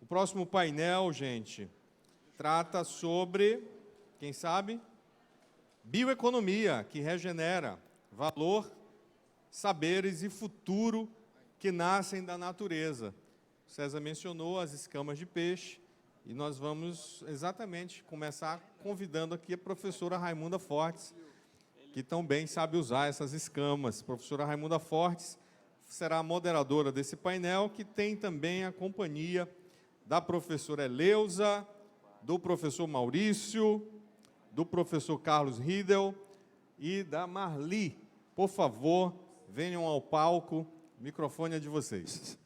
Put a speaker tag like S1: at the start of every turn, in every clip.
S1: O próximo painel, gente, trata sobre, quem sabe, bioeconomia, que regenera valor, saberes e futuro que nascem da natureza. O César mencionou as escamas de peixe e nós vamos exatamente começar convidando aqui a professora Raimunda Fortes, que também sabe usar essas escamas. A professora Raimunda Fortes será a moderadora desse painel, que tem também a companhia da professora Eleusa, do professor Maurício, do professor Carlos Riedel e da Marli. Por favor, venham ao palco, o microfone é de vocês.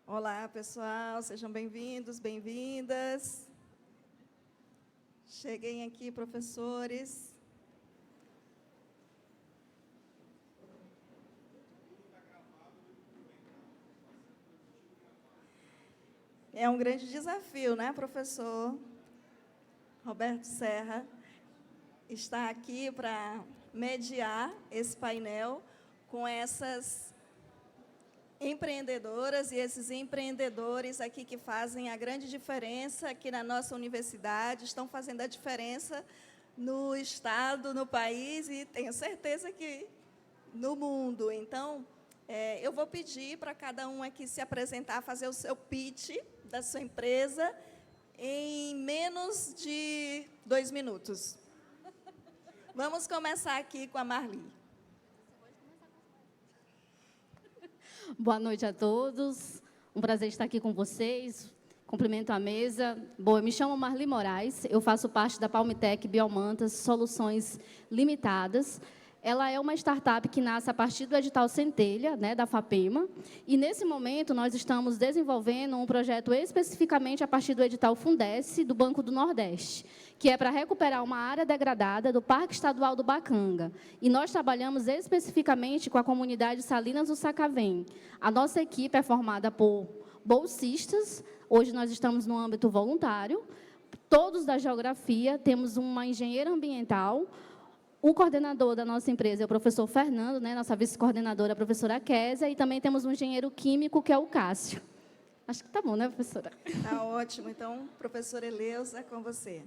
S2: Olá, pessoal, sejam bem-vindos, bem-vindas. Cheguem aqui, professores. É um grande desafio, né, professor Roberto Serra, está aqui para mediar esse painel com essas empreendedoras e esses empreendedores aqui que fazem a grande diferença aqui na nossa universidade, estão fazendo a diferença no estado, no país e tenho certeza que no mundo. Então, eu vou pedir para cada um aqui se apresentar, fazer o seu pitch da sua empresa em menos de 2 minutos. Vamos começar aqui com a Marli.
S3: Boa noite a todos. Um prazer estar aqui com vocês. Cumprimento a mesa. Bom, eu me chamo Marli Moraes, eu faço parte da Palmitec Biomantas Soluções Limitadas. Ela é uma startup que nasce a partir do edital Centelha, né, da FAPEMA, e, nesse momento, nós estamos desenvolvendo um projeto especificamente a partir do edital Fundesc, do Banco do Nordeste, que é para recuperar uma área degradada do Parque Estadual do Bacanga. E nós trabalhamos especificamente com a comunidade Salinas do Sacavém. A nossa equipe é formada por bolsistas, hoje nós estamos no âmbito voluntário, todos da geografia, temos uma engenheira ambiental. O coordenador da nossa empresa é o professor Fernando, né? Nossa vice-coordenadora, a professora Késia, e também temos um engenheiro químico, que é o Cássio. Acho que está bom, né, professora?
S2: Está ótimo. Então, professora Eleusa, com você.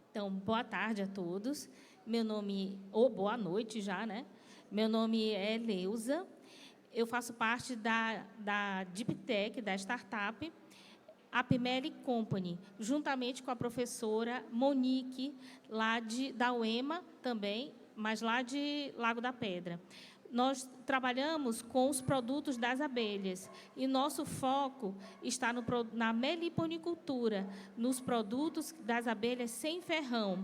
S4: Então, boa tarde a todos. Meu nome, ou boa noite já, né? Meu nome é Eleusa. Eu faço parte da Deep Tech, da startup, a Apimeli Company, juntamente com a professora Monique, lá da UEMA também, mas lá de Lago da Pedra. Nós trabalhamos com os produtos das abelhas e nosso foco está na meliponicultura, nos produtos das abelhas sem ferrão.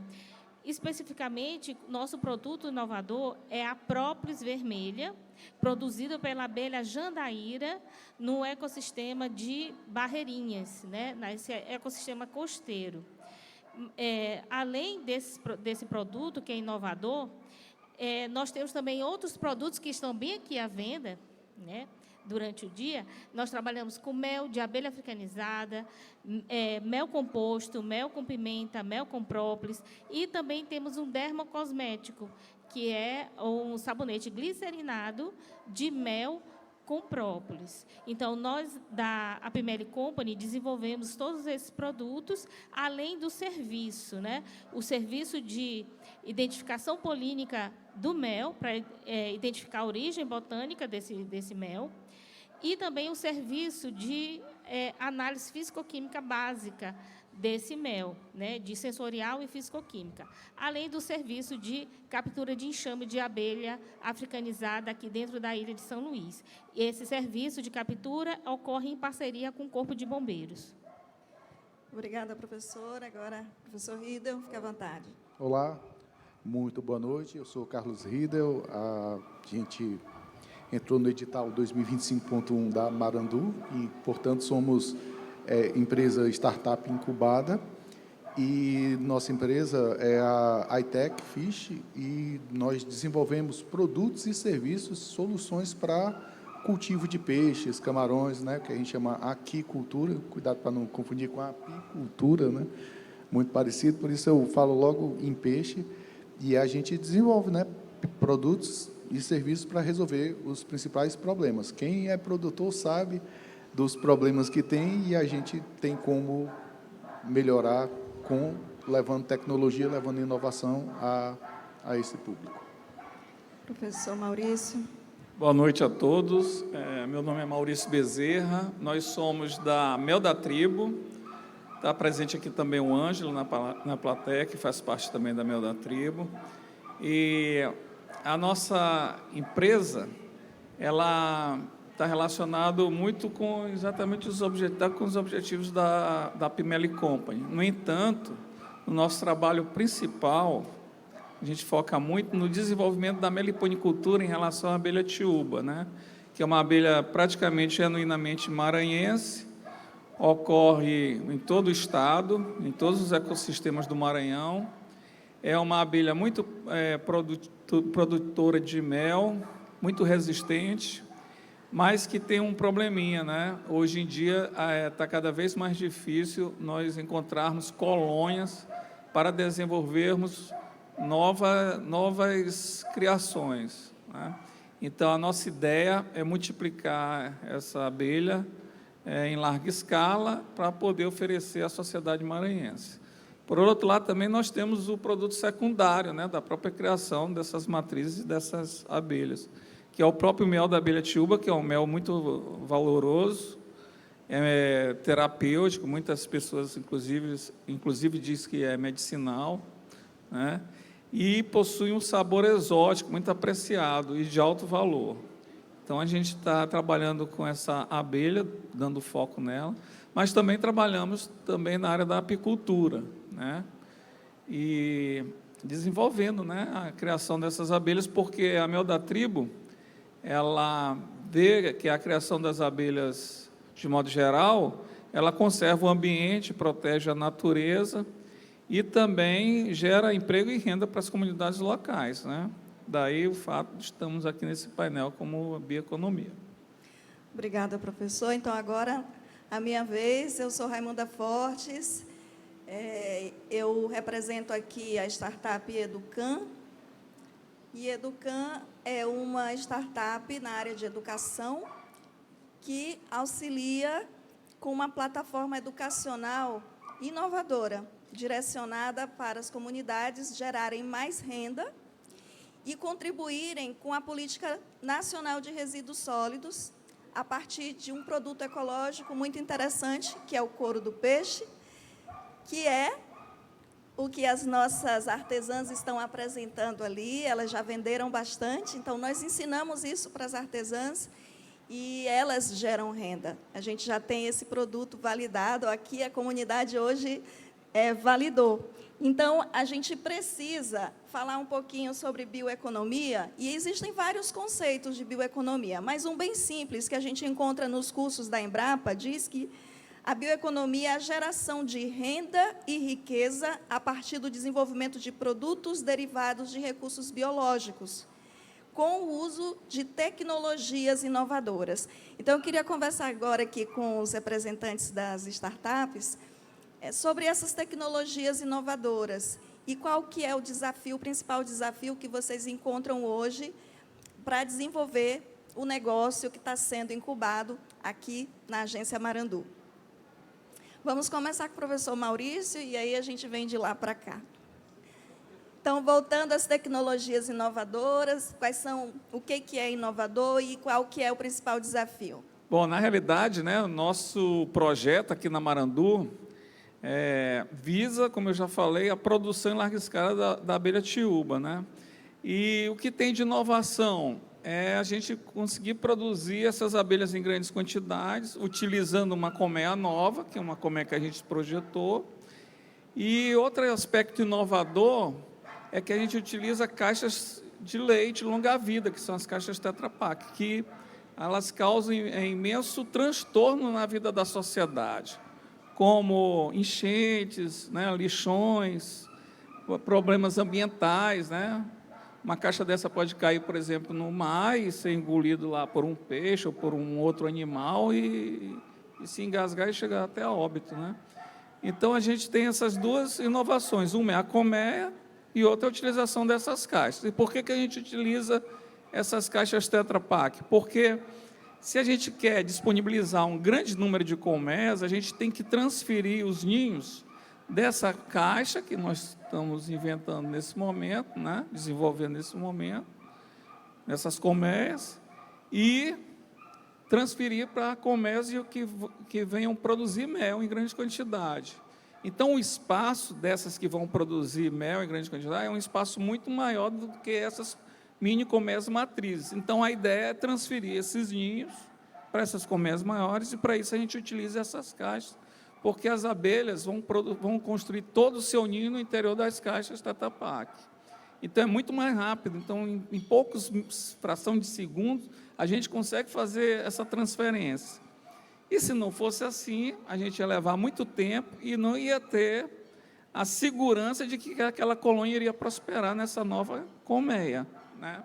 S4: Especificamente, nosso produto inovador é a própolis vermelha, produzida pela abelha jandaíra no ecossistema de Barreirinhas, né, nesse ecossistema costeiro. Além desse produto, que é inovador, nós temos também outros produtos que estão bem aqui à venda, né? Durante o dia, nós trabalhamos com mel de abelha africanizada, mel composto, mel com pimenta, mel com própolis, e também temos um dermocosmético, que é um sabonete glicerinado de mel com própolis. Então, nós, da Apimeli Company, desenvolvemos todos esses produtos, além do serviço, né? O serviço de identificação polínica do mel, para identificar a origem botânica desse mel, e também o serviço de análise físico-química básica desse mel, né, de sensorial e físico-química, além do serviço de captura de enxame de abelha africanizada aqui dentro da ilha de São Luís. Esse serviço de captura ocorre em parceria com o Corpo de Bombeiros.
S2: Obrigada, professora. Agora, professor Riedel, fique à vontade.
S5: Olá, muito boa noite. Eu sou Carlos Riedel. A gente entrou no edital 2025.1 da Marandu e, portanto, somos empresa startup incubada, e nossa empresa é a iTech Fish, e nós desenvolvemos produtos e serviços, soluções para cultivo de peixes, camarões, né, que a gente chama aquicultura, cuidado para não confundir com a apicultura, né, muito parecido, por isso eu falo logo em peixe, e a gente desenvolve, né, produtos e serviços para resolver os principais problemas. Quem é produtor sabe dos problemas que tem, e a gente tem como melhorar levando tecnologia, levando inovação a esse público.
S2: Professor Maurício.
S6: Boa noite a todos. Meu nome é Maurício Bezerra, nós somos da Mel da Tribo. Está presente aqui também o Ângelo na plateia, que faz parte também da Mel da Tribo. E a nossa empresa, ela está relacionada muito com exatamente os objetivos da Pimeli Company. No entanto, o nosso trabalho principal, a gente foca muito no desenvolvimento da meliponicultura em relação à abelha tiúba, né? Que é uma abelha praticamente genuinamente maranhense, ocorre em todo o estado, em todos os ecossistemas do Maranhão. É uma abelha muito produtora de mel, muito resistente, mas que tem um probleminha, né? Hoje em dia está cada vez mais difícil nós encontrarmos colônias para desenvolvermos novas criações, né? Então, a nossa ideia é multiplicar essa abelha em larga escala para poder oferecer à sociedade maranhense. Por outro lado, também nós temos o produto secundário, né, da própria criação dessas matrizes e dessas abelhas, que é o próprio mel da abelha tiúba, que é um mel muito valoroso, terapêutico, muitas pessoas, inclusive diz que é medicinal, né, e possui um sabor exótico, muito apreciado e de alto valor. Então, a gente está trabalhando com essa abelha, dando foco nela, mas também trabalhamos também na área da apicultura, né? E desenvolvendo, né, a criação dessas abelhas, porque a Mel da Tribo, ela vê que a criação das abelhas, de modo geral, ela conserva o ambiente, protege a natureza e também gera emprego e renda para as comunidades locais, né? Daí o fato de estamos aqui nesse painel como bioeconomia.
S2: Obrigada, professor. Então, agora, a minha vez, eu sou Raimunda Fortes, eu represento aqui a startup Educan, e Educan é uma startup na área de educação que auxilia com uma plataforma educacional inovadora, direcionada para as comunidades gerarem mais renda e contribuírem com a Política Nacional de Resíduos Sólidos, a partir de um produto ecológico muito interessante, que é o couro do peixe, que é o que as nossas artesãs estão apresentando ali. Elas já venderam bastante, então nós ensinamos isso para as artesãs e elas geram renda. A gente já tem esse produto validado, aqui a comunidade hoje validou. Então, a gente precisa falar um pouquinho sobre bioeconomia, e existem vários conceitos de bioeconomia, mas um bem simples, que a gente encontra nos cursos da Embrapa, diz que a bioeconomia é a geração de renda e riqueza a partir do desenvolvimento de produtos derivados de recursos biológicos, com o uso de tecnologias inovadoras. Então, eu queria conversar agora aqui com os representantes das startups sobre essas tecnologias inovadoras e qual que é o desafio, o principal desafio que vocês encontram hoje para desenvolver o negócio que está sendo incubado aqui na Agência Marandu. Vamos começar com o professor Maurício e aí a gente vem de lá para cá. Então, voltando às tecnologias inovadoras, o que é inovador e qual que é o principal desafio?
S6: Bom, na realidade, né, o nosso projeto aqui na Marandu visa, como eu já falei, a produção em larga escala da abelha tiúba, né? E o que tem de inovação é a gente conseguir produzir essas abelhas em grandes quantidades, utilizando uma colmeia nova, que é uma colmeia que a gente projetou. E outro aspecto inovador é que a gente utiliza caixas de leite longa-vida, que são as caixas Tetra Pak, que elas causam imenso transtorno na vida da sociedade, como enchentes, né, lixões, problemas ambientais, né? Uma caixa dessa pode cair, por exemplo, no mar e ser engolido lá por um peixe ou por um outro animal e se engasgar e chegar até a óbito, né? Então, a gente tem essas duas inovações. Uma é a colmeia e outra é a utilização dessas caixas. E por que a gente utiliza essas caixas Tetra Pak? Porque Se a gente quer disponibilizar um grande número de colmeias, a gente tem que transferir os ninhos dessa caixa que nós estamos inventando nesse momento, né, desenvolvendo nesse momento, nessas colmeias, e transferir para colmeias que venham produzir mel em grande quantidade. Então, o espaço dessas que vão produzir mel em grande quantidade é um espaço muito maior do que essas mini colmeias matrizes. Então, a ideia é transferir esses ninhos para essas colmeias maiores, e para isso a gente utiliza essas caixas, porque as abelhas vão construir todo o seu ninho no interior das caixas Tetra Pak. Então, é muito mais rápido. Então, em poucos fração de segundos, a gente consegue fazer essa transferência. E, se não fosse assim, a gente ia levar muito tempo e não ia ter a segurança de que aquela colônia iria prosperar nessa nova colmeia, né?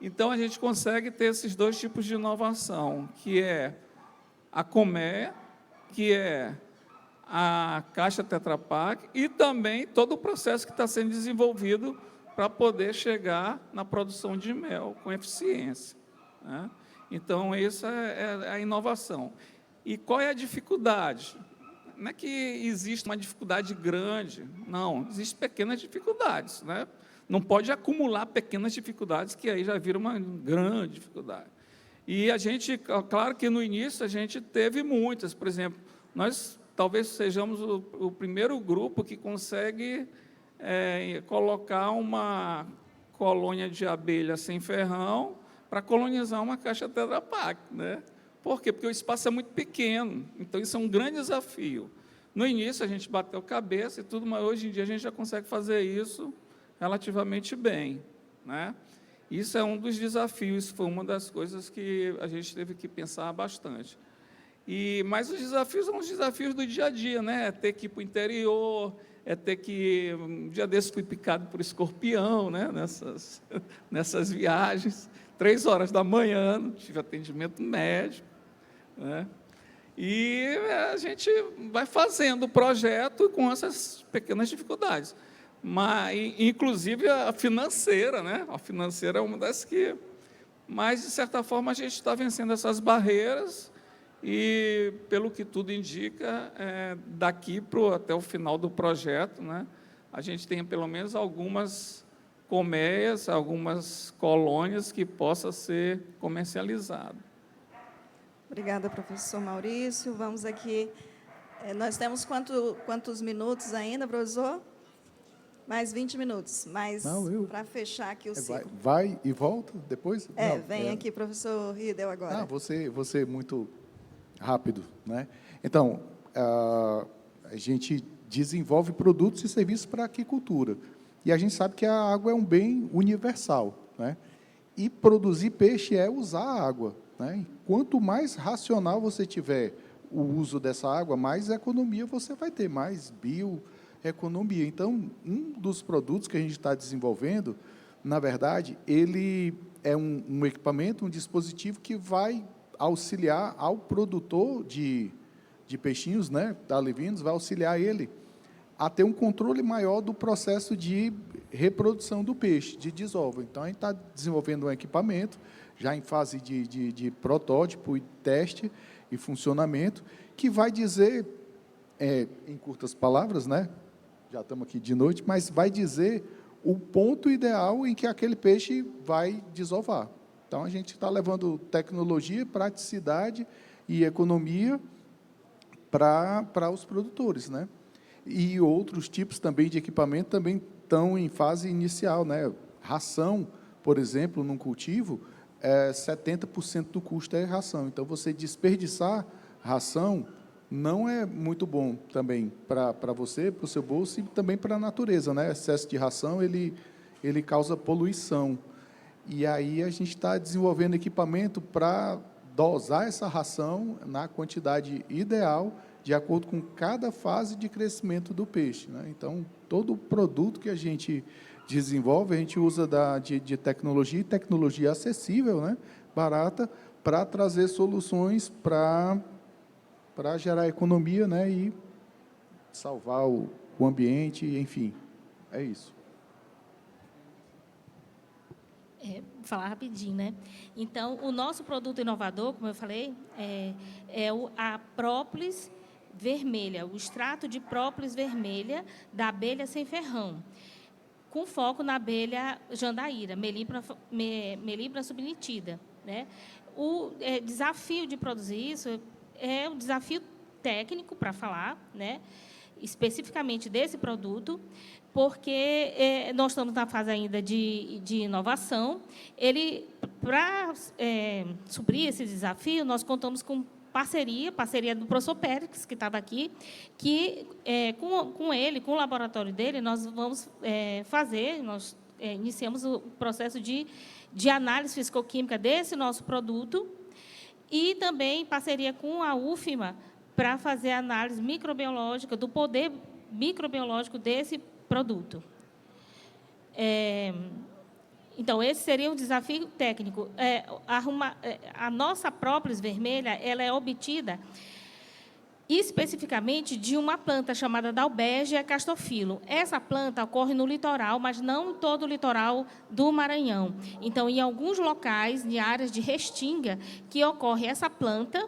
S6: Então, a gente consegue ter esses dois tipos de inovação, que é a colmeia, que é a caixa Tetra Pak, e também todo o processo que está sendo desenvolvido para poder chegar na produção de mel com eficiência, né? Então, essa é a inovação. E qual é a dificuldade? Não é que existe uma dificuldade grande, não, existem pequenas dificuldades, né? Não pode acumular pequenas dificuldades, que aí já vira uma grande dificuldade. E a gente, claro que no início a gente teve muitas, por exemplo, nós talvez sejamos o primeiro grupo que consegue colocar uma colônia de abelha sem ferrão para colonizar uma caixa Tetra Pak, né? Por quê? Porque o espaço é muito pequeno, então isso é um grande desafio. No início a gente bateu cabeça e tudo, mas hoje em dia a gente já consegue fazer isso relativamente bem, né? Isso é um dos desafios, foi uma das coisas que a gente teve que pensar bastante. Mas os desafios são os desafios do dia a dia, né? É ter que ir para o interior, é ter que... Um dia desse fui picado por escorpião, né? Nessas viagens, 3 horas da manhã, tive atendimento médico, né? E a gente vai fazendo o projeto com essas pequenas dificuldades. Mas, inclusive, a financeira, né? A financeira é uma das que... Mas, de certa forma, a gente está vencendo essas barreiras e, pelo que tudo indica, daqui até o final do projeto, né, a gente tem, pelo menos, algumas colmeias, algumas colônias que possa ser comercializado.
S2: Obrigada, professor Maurício. Vamos aqui. Nós temos quantos minutos ainda, professor? Mais 20 minutos. Mas, para fechar aqui o ciclo.
S5: Vai e volta depois? Não,
S2: vem aqui, professor Riedel, agora.
S5: Você muito rápido, né? Então, a gente desenvolve produtos e serviços para a aquicultura. E a gente sabe que a água é um bem universal, né? E produzir peixe é usar a água, né? Quanto mais racional você tiver o uso dessa água, mais economia você vai ter, mais bioeconomia. Então, um dos produtos que a gente está desenvolvendo, na verdade, ele é um equipamento, um dispositivo que vai auxiliar ao produtor de peixinhos, né, da alevinos, vai auxiliar ele a ter um controle maior do processo de reprodução do peixe, de desova. Então, a gente está desenvolvendo um equipamento, já em fase de protótipo e teste e funcionamento, que vai dizer, em curtas palavras, né, já estamos aqui de noite, mas vai dizer o ponto ideal em que aquele peixe vai desovar. Então, a gente está levando tecnologia, praticidade e economia para os produtores, né? E outros tipos também de equipamento também estão em fase inicial, né? Ração, por exemplo, num cultivo, 70% do custo é ração. Então, você desperdiçar ração não é muito bom também para você, para o seu bolso e também para a natureza, né? Excesso de ração, ele causa poluição. E aí a gente está desenvolvendo equipamento para dosar essa ração na quantidade ideal, de acordo com cada fase de crescimento do peixe, né? Então, todo produto que a gente desenvolve, a gente usa de tecnologia, e tecnologia acessível, né? Barata, para trazer soluções para gerar economia, né? E salvar o ambiente, enfim, é isso.
S4: falar rapidinho, né? Então, o nosso produto inovador, como eu falei, a própolis vermelha, o extrato de própolis vermelha da abelha sem ferrão, com foco na abelha jandaíra, Melibra subnitida, né? O desafio de produzir isso é um desafio técnico, para falar, né? Especificamente desse produto, porque nós estamos na fase ainda de inovação. Para suprir esse desafio, nós contamos com parceria do professor Pérez, que estava aqui, que com ele, com o laboratório dele, nós vamos nós iniciamos o processo de análise fisicoquímica desse nosso produto, e também parceria com a UFMA para fazer a análise microbiológica, do poder microbiológico desse produto. Então, esse seria um desafio técnico. A nossa própolis vermelha, ela é obtida especificamente de uma planta chamada Dalbergia castophilum. Essa planta ocorre no litoral, mas não em todo o litoral do Maranhão. Então, em alguns locais, em áreas de restinga, que ocorre essa planta,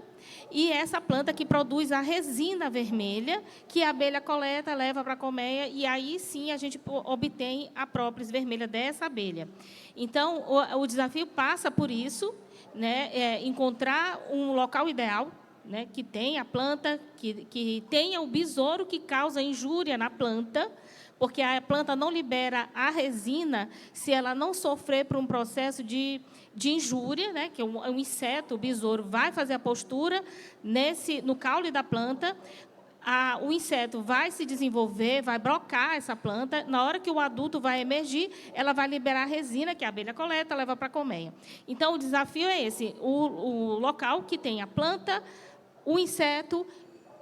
S4: e essa planta que produz a resina vermelha, que a abelha coleta, leva para a colmeia, e aí sim a gente obtém a própolis vermelha dessa abelha. Então, o desafio passa por isso, né, encontrar um local ideal, né, que tenha a planta, que tenha o besouro que causa injúria na planta, porque a planta não libera a resina se ela não sofrer por um processo de injúria, né, que um inseto, o besouro, vai fazer a postura no caule da planta, o inseto vai se desenvolver, vai brocar essa planta, na hora que o adulto vai emergir, ela vai liberar a resina, que a abelha coleta, leva para a colmeia. Então, o desafio é esse, o local que tem a planta, o inseto,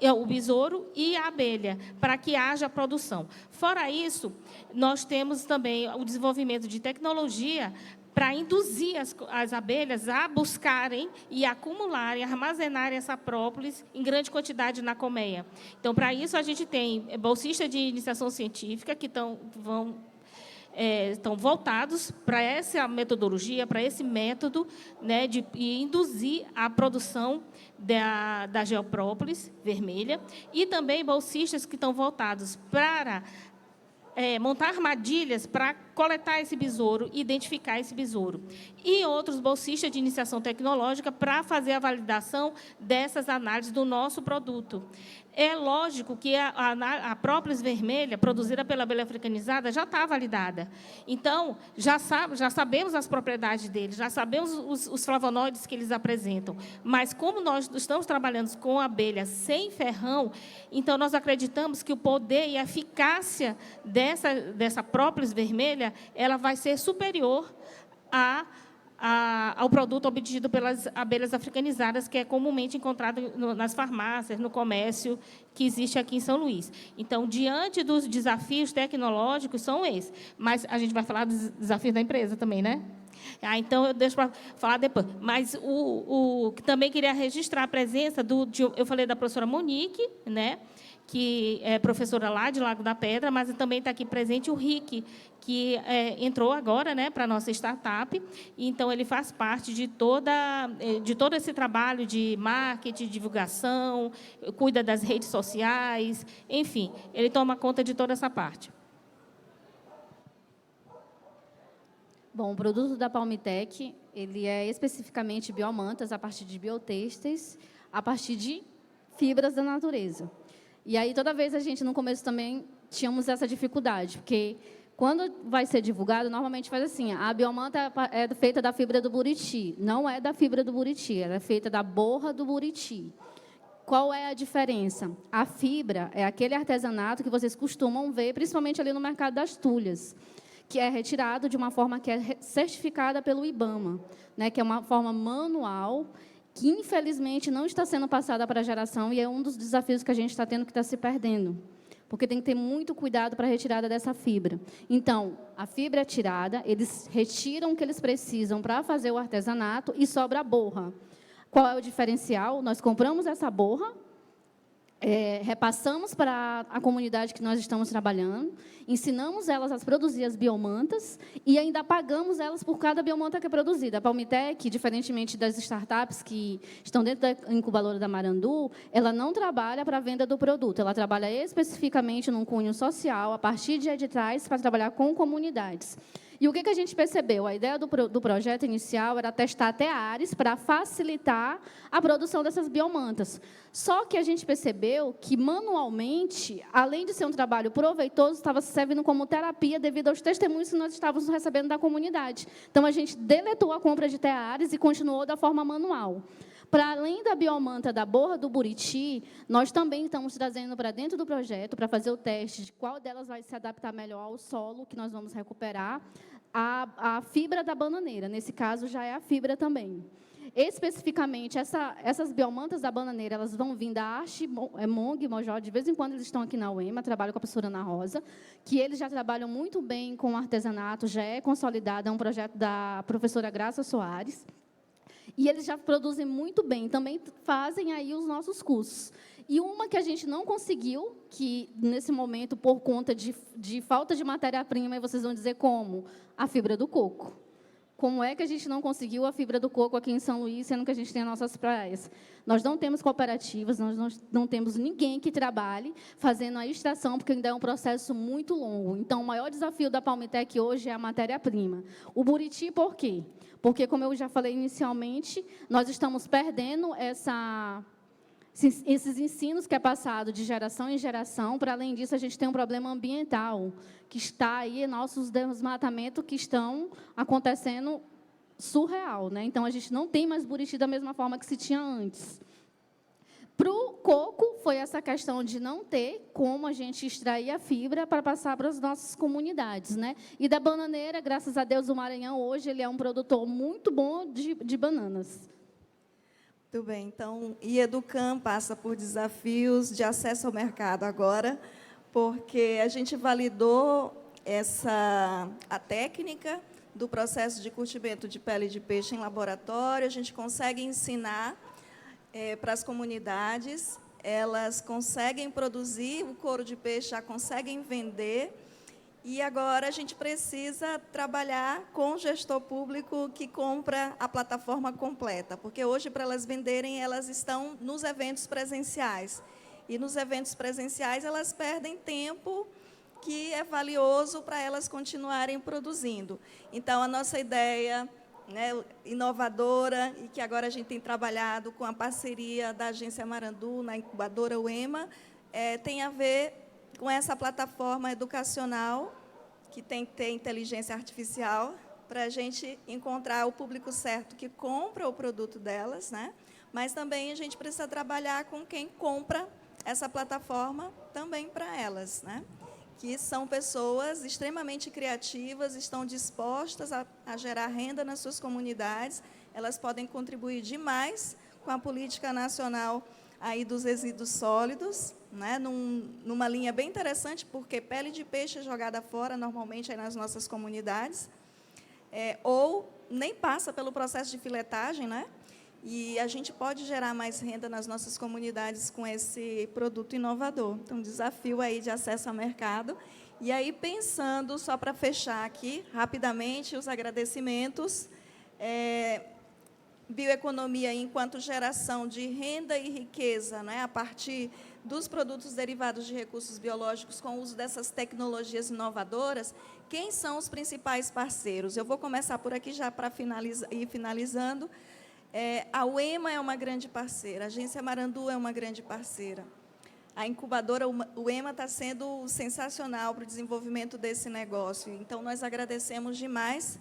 S4: o besouro e a abelha, para que haja produção. Fora isso, nós temos também o desenvolvimento de tecnologia para induzir as abelhas a buscarem e acumularem, armazenarem essa própolis em grande quantidade na colmeia. Então, para isso, a gente tem bolsistas de iniciação científica que estão voltados para essa metodologia, para esse método, né, de induzir a produção da geoprópolis vermelha, e também bolsistas que estão voltados para montar armadilhas para coletar esse besouro, identificar esse besouro. E outros bolsistas de iniciação tecnológica para fazer a validação dessas análises do nosso produto. É lógico que a própolis vermelha, produzida pela abelha africanizada, já está validada. Então, já sabemos as propriedades deles, já sabemos os flavonoides que eles apresentam. Mas, como nós estamos trabalhando com abelha sem ferrão, então, nós acreditamos que o poder e a eficácia dessa própolis vermelha, ela vai ser superior ao produto obtido pelas abelhas africanizadas, que é comumente encontrado nas farmácias, no comércio que existe aqui em São Luís. Então, diante dos desafios tecnológicos, são esses. Mas a gente vai falar dos desafios da empresa também, né? Então, eu deixo para falar depois. Mas também queria registrar a presença eu falei da professora Monique, né, que é professora lá de Lago da Pedra, mas também está aqui presente o Rick, que entrou agora, né, para a nossa startup. Então, ele faz parte de todo esse trabalho de marketing, divulgação, cuida das redes sociais, enfim, ele toma conta de toda essa parte.
S3: Bom, o produto da Palmitec, ele é especificamente biomantas, a partir de biotêxteis, a partir de fibras da natureza. E aí, toda vez, a gente, no começo, também tínhamos essa dificuldade, porque, quando vai ser divulgado, normalmente faz assim, a biomanta é feita da fibra do buriti. Não é da fibra do buriti, ela é feita da borra do buriti. Qual é a diferença? A fibra é aquele artesanato que vocês costumam ver, principalmente ali no mercado das tulhas, que é retirado de uma forma que é certificada pelo IBAMA, né, que é uma forma manual, que, infelizmente, não está sendo passada para a geração, e é um dos desafios que a gente está tendo, que está se perdendo, porque tem que ter muito cuidado para a retirada dessa fibra. Então, a fibra é tirada, eles retiram o que eles precisam para fazer o artesanato e sobra a borra. Qual é o diferencial? Nós compramos essa borra, repassamos para a comunidade que nós estamos trabalhando, ensinamos elas a produzir as biomantas e ainda pagamos elas por cada biomanta que é produzida. A Palmitec, diferentemente das startups que estão dentro da incubadora da Marandu, ela não trabalha para a venda do produto, ela trabalha especificamente num cunho social, a partir de editais, para trabalhar com comunidades. E o que a gente percebeu? A ideia do projeto inicial era testar teares para facilitar a produção dessas biomantas. Só que a gente percebeu que, manualmente, além de ser um trabalho proveitoso, estava servindo como terapia devido aos testemunhos que nós estávamos recebendo da comunidade. Então, a gente deletou a compra de teares e continuou da forma manual. Para além da biomanta da borra do Buriti, nós também estamos trazendo para dentro do projeto, para fazer o teste de qual delas vai se adaptar melhor ao solo que nós vamos recuperar, a fibra da bananeira. Nesse caso, já é a fibra também. Especificamente, essas biomantas da bananeira, elas vão vir da Arte Mong, Mojó, de vez em quando eles estão aqui na UEMA, trabalham com a professora Ana Rosa, que eles já trabalham muito bem com o artesanato, já é consolidado, é um projeto da professora Graça Soares, e eles já produzem muito bem, também fazem aí os nossos cursos. E uma que a gente não conseguiu, que nesse momento, por conta de falta de matéria-prima, e vocês vão dizer como? A fibra do coco. Como é que a gente não conseguiu a fibra do coco aqui em São Luís, sendo que a gente tem as nossas praias? Nós não temos cooperativas, nós não temos ninguém que trabalhe fazendo a extração, porque ainda é um processo muito longo. Então, o maior desafio da Palmitec hoje é a matéria-prima. O Buriti, por quê? Porque, como eu já falei inicialmente, nós estamos perdendo esses ensinos que é passado de geração em geração. Para além disso, a gente tem um problema ambiental, que está aí, nossos desmatamentos que estão acontecendo surreal, né? Então, a gente não tem mais Buriti da mesma forma que se tinha antes. Para o coco, foi essa questão de não ter como a gente extrair a fibra para passar para as nossas comunidades, né? E da bananeira, graças a Deus, o Maranhão, hoje, ele é um produtor muito bom de bananas.
S2: Muito bem, então, IEDUCAM passa por desafios de acesso ao mercado agora, porque a gente validou a técnica do processo de curtimento de pele de peixe em laboratório, a gente consegue ensinar para as comunidades, elas conseguem produzir o couro de peixe, já conseguem vender, e agora a gente precisa trabalhar com o gestor público que compra a plataforma completa, porque hoje, para elas venderem, elas estão nos eventos presenciais. E nos eventos presenciais, elas perdem tempo que é valioso para elas continuarem produzindo. Então, a nossa ideia, né, inovadora, e que agora a gente tem trabalhado com a parceria da Agência Marandu, na incubadora UEMA, tem a ver com essa plataforma educacional, que tem que ter inteligência artificial, para a gente encontrar o público certo que compra o produto delas, né? Mas também a gente precisa trabalhar com quem compra essa plataforma também para elas, né? Que são pessoas extremamente criativas, estão dispostas a gerar renda nas suas comunidades, elas podem contribuir demais com a política nacional aí dos resíduos sólidos, né, numa linha bem interessante, porque pele de peixe é jogada fora, normalmente, aí nas nossas comunidades, ou nem passa pelo processo de filetagem, né, e a gente pode gerar mais renda nas nossas comunidades com esse produto inovador. Então, desafio aí de acesso ao mercado. E aí, pensando, só para fechar aqui, rapidamente, os agradecimentos, bioeconomia enquanto geração de renda e riqueza, né, a partir dos produtos derivados de recursos biológicos com o uso dessas tecnologias inovadoras. Quem são os principais parceiros? Eu vou começar por aqui já para ir finalizando. A UEMA é uma grande parceira, a Agência Marandu é uma grande parceira. A incubadora UEMA está sendo sensacional para o desenvolvimento desse negócio. Então, nós agradecemos demais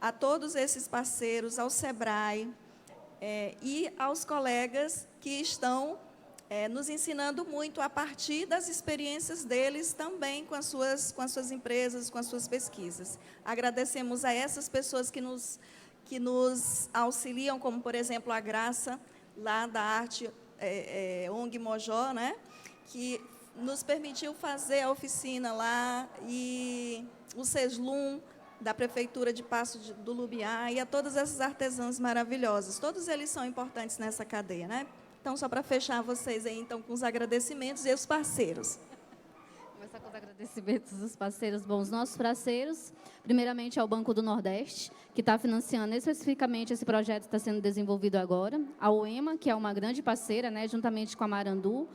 S2: a todos esses parceiros, ao SEBRAE e aos colegas que estão nos ensinando muito a partir das experiências deles também com as suas empresas, com as suas pesquisas. Agradecemos a essas pessoas que nos auxiliam, como, por exemplo, a Graça, lá da Arte ONG Mojó, né, que nos permitiu fazer a oficina lá, e o CESLUM, da Prefeitura de Passo do Lubiá, e a todas essas artesãs maravilhosas. Todos eles são importantes nessa cadeia, né? Então, só para fechar vocês aí, então, com os agradecimentos e os parceiros.
S3: Começar com os agradecimentos dos parceiros. Bom, os nossos parceiros, primeiramente, ao Banco do Nordeste, que está financiando especificamente esse projeto que está sendo desenvolvido agora. A UEMA, que é uma grande parceira, né, juntamente com a Marandu.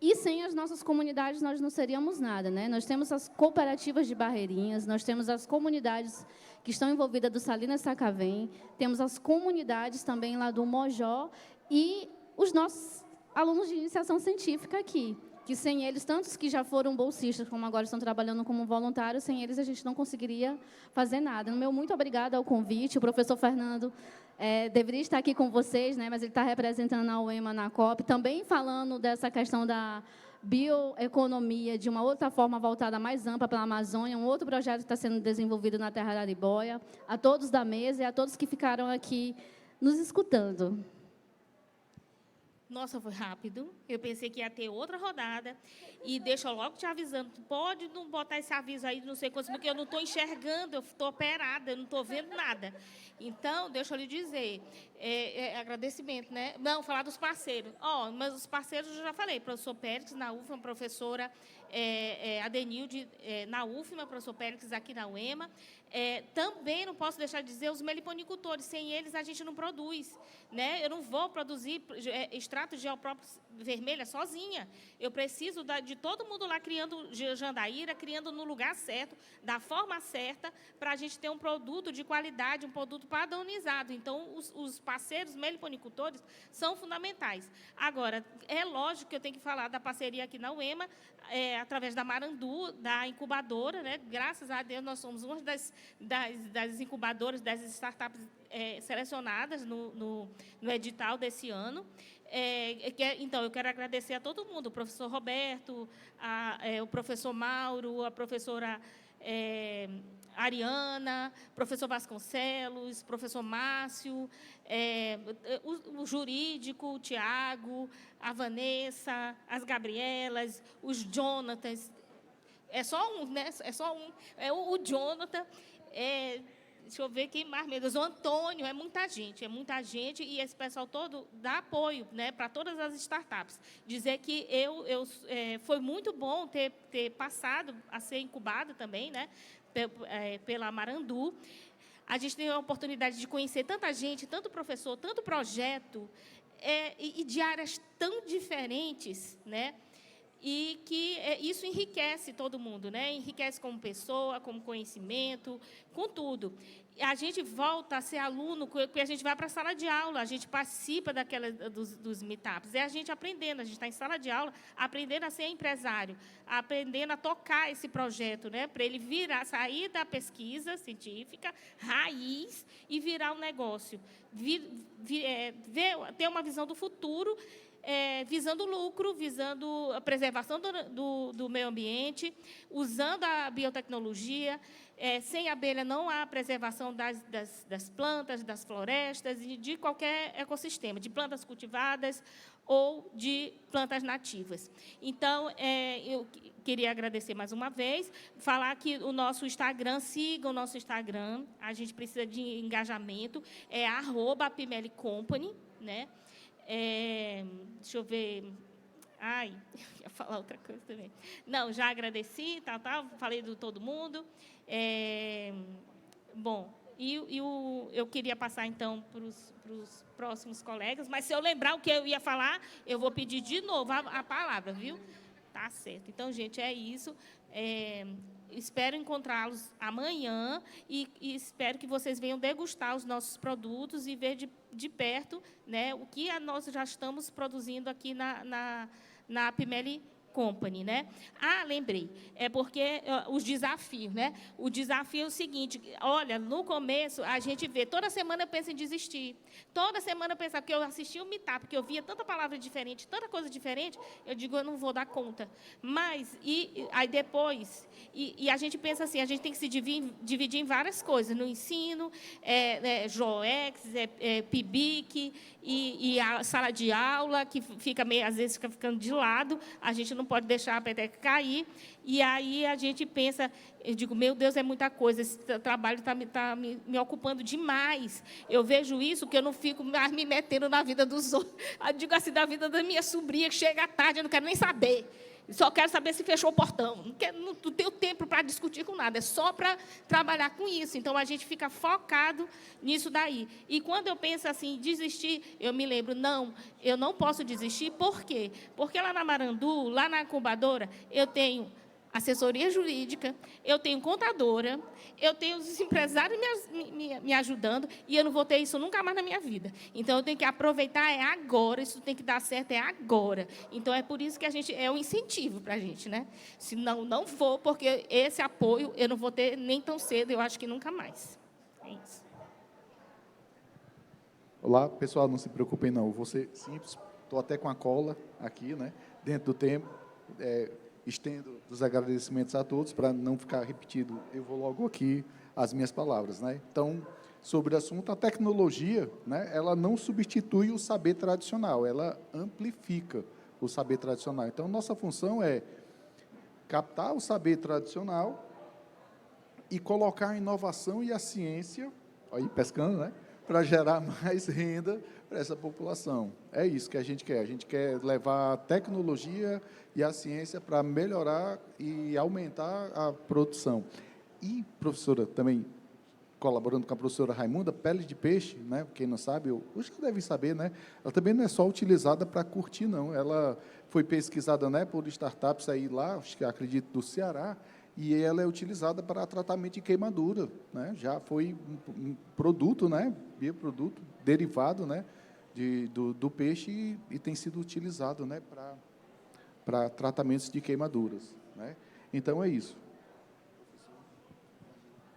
S3: E sem as nossas comunidades, nós não seríamos nada, né? Nós temos as cooperativas de Barreirinhas, nós temos as comunidades que estão envolvidas do Salinas Sacavém, temos as comunidades também lá do Mojó e os nossos alunos de iniciação científica aqui, que sem eles, tantos que já foram bolsistas, como agora estão trabalhando como voluntários, sem eles a gente não conseguiria fazer nada. Meu muito obrigada ao convite. O professor Fernando deveria estar aqui com vocês, né, mas ele está representando a UEMA na COP, também falando dessa questão da bioeconomia de uma outra forma voltada mais ampla para a Amazônia, um outro projeto que está sendo desenvolvido na Terra da Araribóia. A todos da mesa e a todos que ficaram aqui nos escutando.
S4: Nossa, foi rápido. Eu pensei que ia ter outra rodada. E deixa eu logo te avisando, tu pode não botar esse aviso aí, não sei quantos, porque eu não estou enxergando, eu estou operada, eu não estou vendo nada. Então, deixa eu lhe dizer, agradecimento, né? Não, falar dos parceiros. Mas os parceiros eu já falei, professor Pérez na UFMA, professora Adenilde na UFMA, professor Pérez aqui na UEMA. Também não posso deixar de dizer os meliponicultores, sem eles a gente não produz, né? Eu não vou produzir extrato de geoprópolis vermelha sozinha. Eu preciso de todo mundo lá criando jandaíra, criando no lugar certo, da forma certa, para a gente ter um produto de qualidade, um produto padronizado. Então, os parceiros meliponicultores são fundamentais. Agora, é lógico que eu tenho que falar da parceria aqui na UEMA, através da Marandu, da incubadora, né? Graças a Deus, nós somos uma das incubadoras, das startups selecionadas no edital desse ano. Então, eu quero agradecer a todo mundo, o professor Roberto, o professor Mauro, a professora Ariana, professor Vasconcelos, professor Márcio, o jurídico, o Tiago, a Vanessa, as Gabrielas, os Jonatas. É só um, né? É só um. O Jonathan. Deixa eu ver quem mais, meu Deus. O Antônio, é muita gente, e esse pessoal todo dá apoio, né, para todas as startups. Dizer que foi muito bom ter passado a ser incubado também, né, pela Marandu. A gente tem a oportunidade de conhecer tanta gente, tanto professor, tanto projeto, e de áreas tão diferentes, né? E que isso enriquece todo mundo, né? Enriquece como pessoa, como conhecimento, com tudo. A gente volta a ser aluno, porque a gente vai para a sala de aula, a gente participa dos meetups. É a gente aprendendo, a gente está em sala de aula, aprendendo a ser empresário, aprendendo a tocar esse projeto, né? Para ele sair da pesquisa científica, raiz, e virar um negócio. Ter uma visão do futuro, visando lucro, visando a preservação do meio ambiente, usando a biotecnologia. Sem abelha não há preservação das plantas, das florestas e de qualquer ecossistema, de plantas cultivadas ou de plantas nativas. Então, eu queria agradecer mais uma vez, falar que o nosso Instagram, siga o nosso Instagram, a gente precisa de engajamento, @apimelicompany, né? Deixa eu ver. Ia falar outra coisa também. Não, já agradeci, falei de todo mundo. Bom, eu queria passar, então, para os próximos colegas, mas se eu lembrar o que eu ia falar, eu vou pedir de novo a palavra, viu? Tá certo. Então, gente, é isso. Espero encontrá-los amanhã e espero que vocês venham degustar os nossos produtos e ver de perto, né, o que nós já estamos produzindo aqui na Apimeli Company, né? Lembrei, porque os desafios, né? O desafio é o seguinte: olha, no começo a gente vê, toda semana eu penso em desistir, toda semana eu penso, porque eu assisti o meetup, porque eu via tanta palavra diferente, tanta coisa diferente, eu digo, eu não vou dar conta. Mas, aí depois, a gente pensa assim, a gente tem que se dividir em várias coisas, no ensino, JOEX, PIBIC, e a sala de aula, que fica às vezes fica ficando de lado, a gente não pode deixar a peteca cair. E aí a gente pensa, eu digo, meu Deus, é muita coisa, esse trabalho está me ocupando demais. Eu vejo isso, que eu não fico mais me metendo na vida dos outros. Eu digo assim, da vida da minha sobrinha, que chega à tarde, eu não quero nem saber. Só quero saber se fechou o portão. Não tenho tempo para discutir com nada, é só para trabalhar com isso. Então, a gente fica focado nisso daí. E, quando eu penso assim, desistir, eu me lembro, não, eu não posso desistir. Por quê? Porque lá na Marandu, lá na incubadora, eu tenho assessoria jurídica, eu tenho contadora, eu tenho os empresários me ajudando, e eu não vou ter isso nunca mais na minha vida. Então, eu tenho que aproveitar, é agora, isso tem que dar certo, é agora. Então, é por isso que a gente, é um incentivo para a gente, né? Se não for, porque esse apoio eu não vou ter nem tão cedo, eu acho que nunca mais. É isso.
S5: Olá, pessoal, não se preocupem, não. Vou ser simples, estou até com a cola aqui, né? Dentro do tempo, estendo os agradecimentos a todos, para não ficar repetido, eu vou logo aqui as minhas palavras, né? Então, sobre o assunto, a tecnologia, né, ela não substitui o saber tradicional, ela amplifica o saber tradicional. Então, nossa função é captar o saber tradicional e colocar a inovação e a ciência, aí pescando, né, para gerar mais renda para essa população. É isso que a gente quer levar a tecnologia e a ciência para melhorar e aumentar a produção. E, professora, também, colaborando com a professora Raimunda, pele de peixe, né, quem não sabe, hoje já devem saber, né, ela também não é só utilizada para curtir, não, ela foi pesquisada, né, por startups aí lá, acho que acredito do Ceará, e ela é utilizada para tratamento de queimadura, né, já foi um produto, né, bioproduto, derivado, né, do peixe e tem sido utilizado, né, para tratamentos de queimaduras, né. Então, é isso.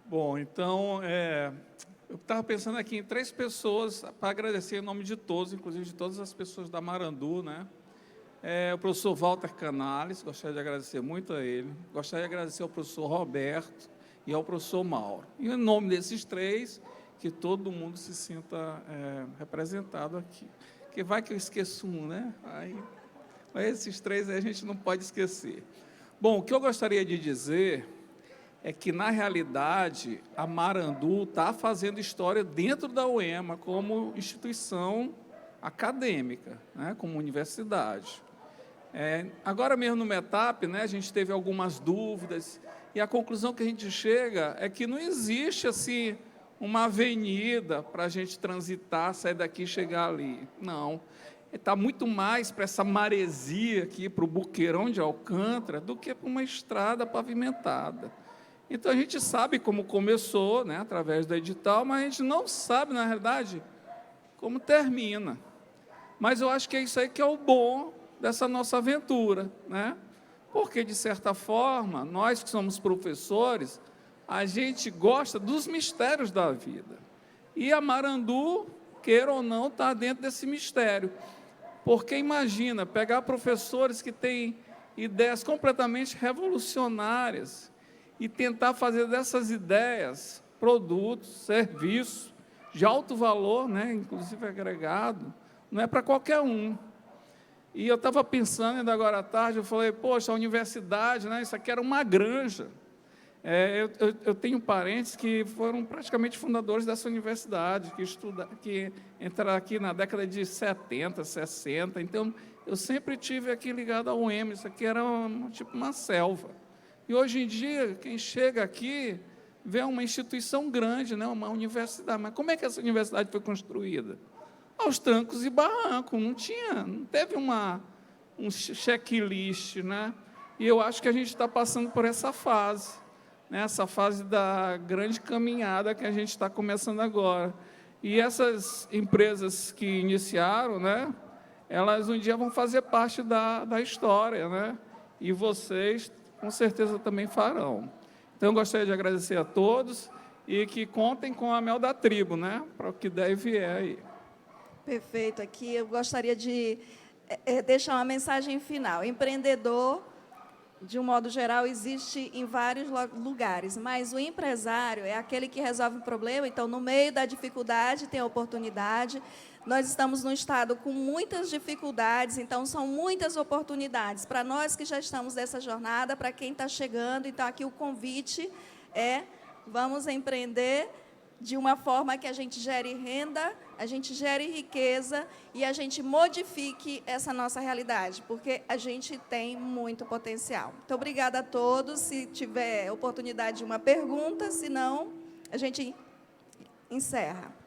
S6: Bom, então, eu estava pensando aqui em 3 pessoas para agradecer em nome de todos, inclusive de todas as pessoas da Marandu, né? O professor Walter Canales, gostaria de agradecer muito a ele, gostaria de agradecer ao professor Roberto e ao professor Mauro. E em nome desses 3, que todo mundo se sinta representado aqui. Porque vai que eu esqueço um, né? Mas esses 3 aí a gente não pode esquecer. Bom, o que eu gostaria de dizer é que, na realidade, a Marandu está fazendo história dentro da UEMA como instituição acadêmica, né, como universidade. Agora mesmo no METAP, né, a gente teve algumas dúvidas, e a conclusão que a gente chega é que não existe assim, uma avenida para a gente transitar, sair daqui e chegar ali. Não. Está muito mais para essa maresia aqui, para o Buqueirão de Alcântara, do que para uma estrada pavimentada. Então, a gente sabe como começou, né, através do edital, mas a gente não sabe, na realidade, como termina. Mas eu acho que é isso aí que é o bom dessa nossa aventura, né? Porque, de certa forma, nós que somos professores, a gente gosta dos mistérios da vida. E a Marandu, queira ou não, está dentro desse mistério. Porque, imagina, pegar professores que têm ideias completamente revolucionárias, e tentar fazer dessas ideias produtos, serviços de alto valor, né, inclusive agregado, não é para qualquer um. E eu estava pensando, ainda agora à tarde, eu falei, poxa, a universidade, né, isso aqui era uma granja. Eu tenho parentes que foram praticamente fundadores dessa universidade, que entraram aqui na década de 70, 60, então eu sempre tive aqui ligado ao UEMA, isso aqui era tipo uma selva. E hoje em dia, quem chega aqui, vê uma instituição grande, né, uma universidade. Mas como é que essa universidade foi construída? Aos trancos e barrancos, não teve um checklist, né? E eu acho que a gente está passando por essa fase, né, essa fase da grande caminhada que a gente está começando agora. E essas empresas que iniciaram, né, elas um dia vão fazer parte da história, né? E vocês com certeza também farão. Então, eu gostaria de agradecer a todos e que contem com a Mel da Tribo, né, para o que der e vier aí.
S2: Perfeito. Aqui eu gostaria de deixar uma mensagem final. Empreendedor, de um modo geral, existe em vários lugares, mas o empresário é aquele que resolve o problema, então, no meio da dificuldade, tem a oportunidade. Nós estamos num estado com muitas dificuldades, então são muitas oportunidades. Para nós que já estamos nessa jornada, para quem está chegando, então aqui o convite é: vamos empreender de uma forma que a gente gere renda, a gente gere riqueza e a gente modifique essa nossa realidade, porque a gente tem muito potencial. Muito obrigada a todos. Se tiver oportunidade de uma pergunta, se não, a gente encerra.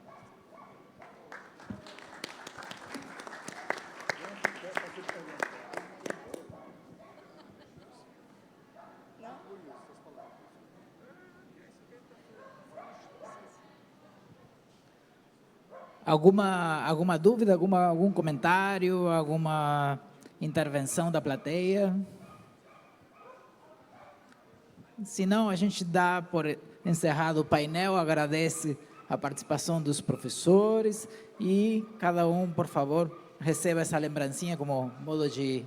S7: Alguma dúvida, algum comentário, alguma intervenção da plateia? Se não, a gente dá por encerrado o painel, agradece a participação dos professores e cada um, por favor, receba essa lembrancinha como modo de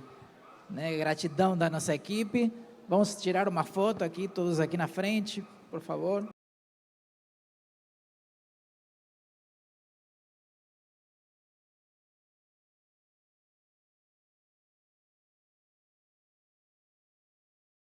S7: gratidão da nossa equipe. Vamos tirar uma foto aqui, todos aqui na frente, por favor.